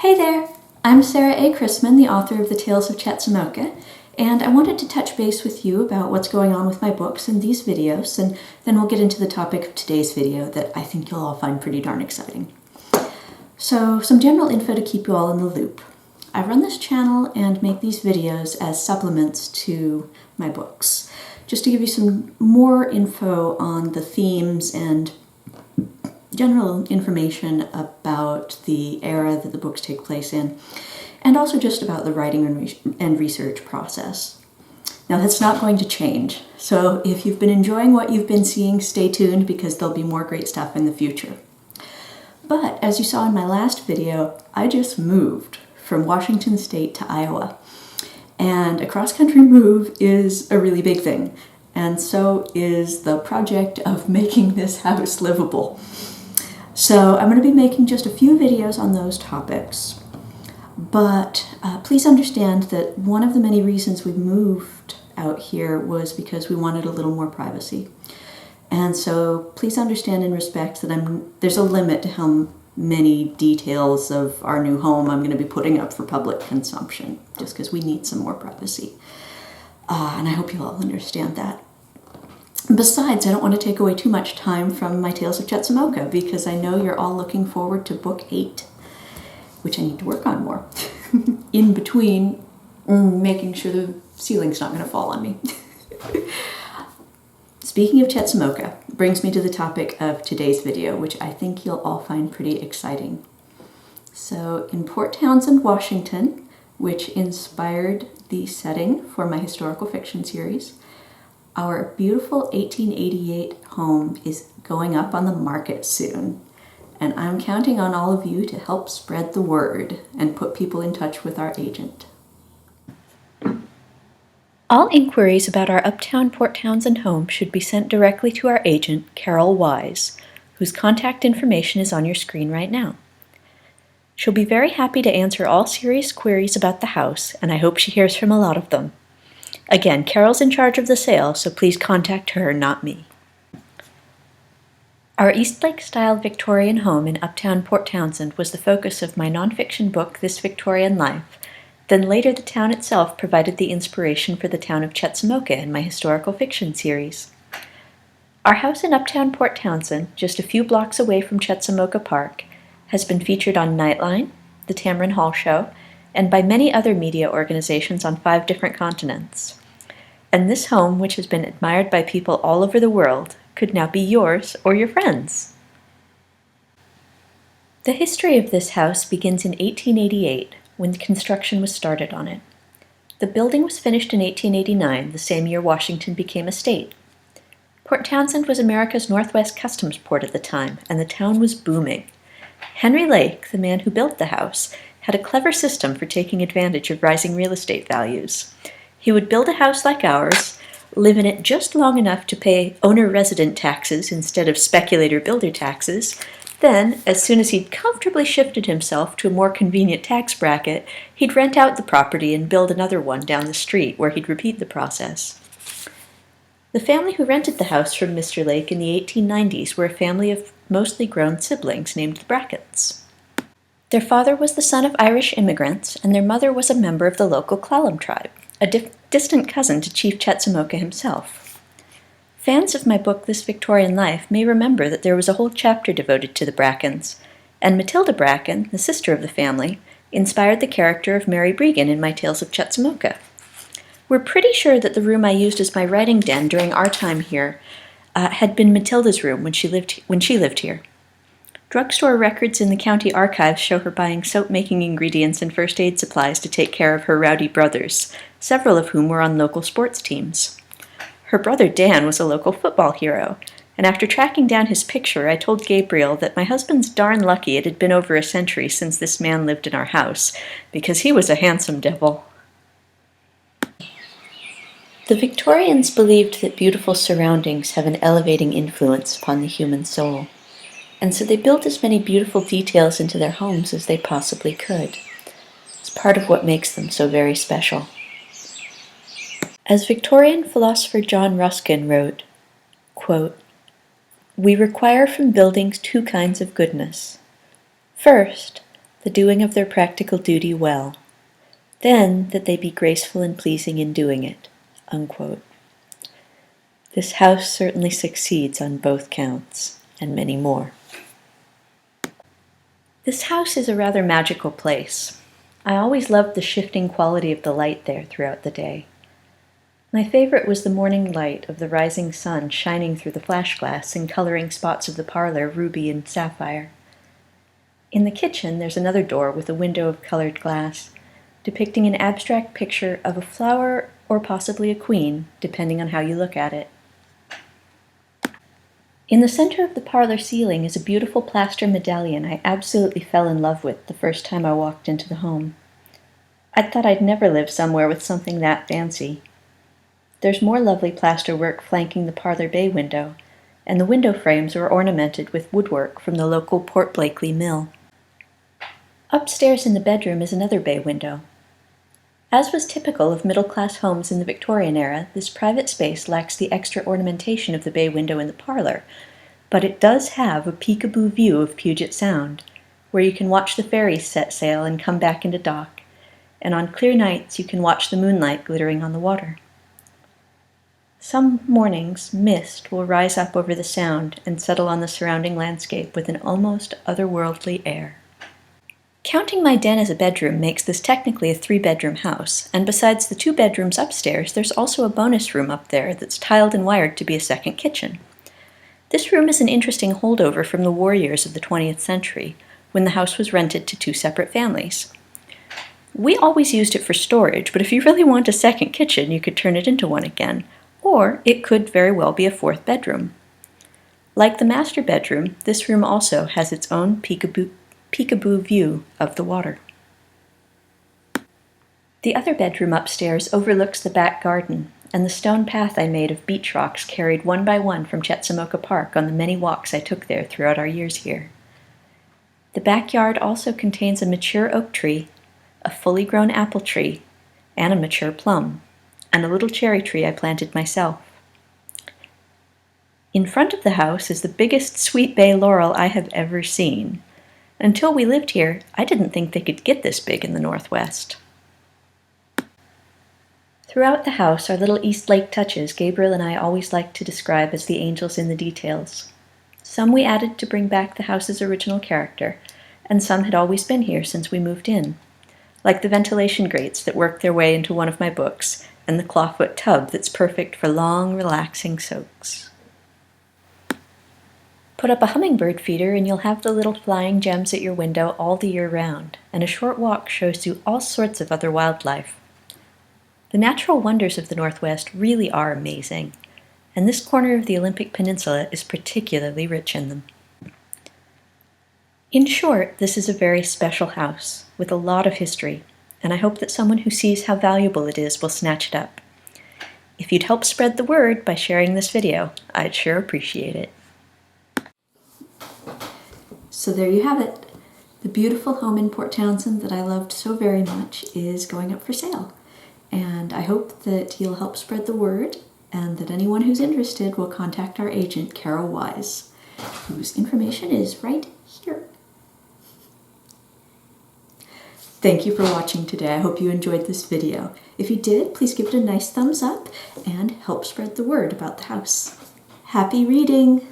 Hey there! I'm Sarah A. Chrisman, the author of The Tales of Chetzemoka, and I wanted to touch base with you about what's going on with my books in these videos, and then we'll get into the topic of today's video that I think you'll all find pretty darn exciting. So, some general info to keep you all in the loop. I run this channel and make these videos as supplements to my books, just to give you some more info on the themes and general information about the era that the books take place in, and also just about the writing and research process. Now that's not going to change, so if you've been enjoying what you've been seeing, stay tuned because there'll be more great stuff in the future. But as you saw in my last video, I just moved from Washington State to Iowa, and a cross-country move is a really big thing, and so is the project of making this house livable. So I'm going to be making just a few videos on those topics, but please understand that one of the many reasons we moved out here was because we wanted a little more privacy. And so please understand and respect that there's a limit to how many details of our new home I'm going to be putting up for public consumption, just because we need some more privacy. And I hope you'll all understand that. Besides, I don't want to take away too much time from my Tales of Chetzemoka because I know you're all looking forward to book 8, which I need to work on more. In between, making sure the ceiling's not going to fall on me. Speaking of Chetzemoka, brings me to the topic of today's video, which I think you'll all find pretty exciting. So, in Port Townsend, Washington, which inspired the setting for my historical fiction series, our beautiful 1888 home is going up on the market soon, and I'm counting on all of you to help spread the word and put people in touch with our agent. All inquiries about our Uptown Port Townsend home should be sent directly to our agent, Carol Wise, whose contact information is on your screen right now. She'll be very happy to answer all serious queries about the house, and I hope she hears from a lot of them. Again, Carol's in charge of the sale, so please contact her, not me. Our Eastlake-style Victorian home in Uptown Port Townsend was the focus of my nonfiction book, This Victorian Life. Then later the town itself provided the inspiration for the town of Chetzemoka in my historical fiction series. Our house in Uptown Port Townsend, just a few blocks away from Chetzemoka Park, has been featured on Nightline, the Tamron Hall Show, and by many other media organizations on 5 different continents. And this home, which has been admired by people all over the world, could now be yours or your friends. The history of this house begins in 1888, when construction was started on it. The building was finished in 1889, the same year Washington became a state. Port Townsend was America's northwest customs port at the time, and the town was booming. Henry Lake, the man who built the house, had a clever system for taking advantage of rising real estate values. He would build a house like ours, live in it just long enough to pay owner-resident taxes instead of speculator-builder taxes. Then, as soon as he'd comfortably shifted himself to a more convenient tax bracket, he'd rent out the property and build another one down the street where he'd repeat the process. The family who rented the house from Mr. Lake in the 1890s were a family of mostly grown siblings named the Bracketts. Their father was the son of Irish immigrants, and their mother was a member of the local Clallam tribe, a distant cousin to Chief Chetzemoka himself. Fans of my book, This Victorian Life, may remember that there was a whole chapter devoted to the Brackens, and Matilda Bracken, the sister of the family, inspired the character of Mary Bregan in my Tales of Chetzemoka. We're pretty sure that the room I used as my writing den during our time here had been Matilda's room when she lived here. Drugstore records in the county archives show her buying soap-making ingredients and first aid supplies to take care of her rowdy brothers, several of whom were on local sports teams. Her brother Dan was a local football hero, and after tracking down his picture, I told Gabriel that my husband's darn lucky it had been over a century since this man lived in our house, because he was a handsome devil. The Victorians believed that beautiful surroundings have an elevating influence upon the human soul, and so they built as many beautiful details into their homes as they possibly could. It's part of what makes them so very special. As Victorian philosopher John Ruskin wrote, quote, "We require from buildings 2 kinds of goodness. First, the doing of their practical duty well, then that they be graceful and pleasing in doing it." Unquote. This house certainly succeeds on both counts, and many more. This house is a rather magical place. I always loved the shifting quality of the light there throughout the day. My favorite was the morning light of the rising sun shining through the flash glass and coloring spots of the parlor ruby and sapphire. In the kitchen, there's another door with a window of colored glass, depicting an abstract picture of a flower or possibly a queen, depending on how you look at it. In the center of the parlor ceiling is a beautiful plaster medallion I absolutely fell in love with the first time I walked into the home. I thought I'd never live somewhere with something that fancy. There's more lovely plaster work flanking the parlor bay window, and the window frames are ornamented with woodwork from the local Port Blakely mill. Upstairs in the bedroom is another bay window. As was typical of middle-class homes in the Victorian era, this private space lacks the extra ornamentation of the bay window in the parlor, but it does have a peekaboo view of Puget Sound, where you can watch the ferries set sail and come back into dock, and on clear nights you can watch the moonlight glittering on the water. Some mornings, mist will rise up over the Sound and settle on the surrounding landscape with an almost otherworldly air. Counting my den as a bedroom makes this technically a 3-bedroom house, and besides the 2 bedrooms upstairs, there's also a bonus room up there that's tiled and wired to be a second kitchen. This room is an interesting holdover from the war years of the 20th century, when the house was rented to 2 separate families. We always used it for storage, but if you really want a second kitchen, you could turn it into one again, or it could very well be a 4th bedroom. Like the master bedroom, this room also has its own peekaboo view of the water. The other bedroom upstairs overlooks the back garden, and the stone path I made of beach rocks carried one by one from Chetsamoka Park on the many walks I took there throughout our years here. The backyard also contains a mature oak tree, a fully grown apple tree, and a mature plum, and a little cherry tree I planted myself. In front of the house is the biggest sweet bay laurel I have ever seen. Until we lived here, I didn't think they could get this big in the Northwest. Throughout the house are little East Lake touches Gabriel and I always liked to describe as the angels in the details. Some we added to bring back the house's original character, and some had always been here since we moved in, like the ventilation grates that worked their way into one of my books, and the clawfoot tub that's perfect for long, relaxing soaks. Put up a hummingbird feeder and you'll have the little flying gems at your window all the year round, and a short walk shows you all sorts of other wildlife. The natural wonders of the Northwest really are amazing, and this corner of the Olympic Peninsula is particularly rich in them. In short, this is a very special house, with a lot of history, and I hope that someone who sees how valuable it is will snatch it up. If you'd help spread the word by sharing this video, I'd sure appreciate it. So there you have it. The beautiful home in Port Townsend that I loved so very much is going up for sale. And I hope that you'll help spread the word and that anyone who's interested will contact our agent, Carol Wise, whose information is right here. Thank you for watching today. I hope you enjoyed this video. If you did, please give it a nice thumbs up and help spread the word about the house. Happy reading!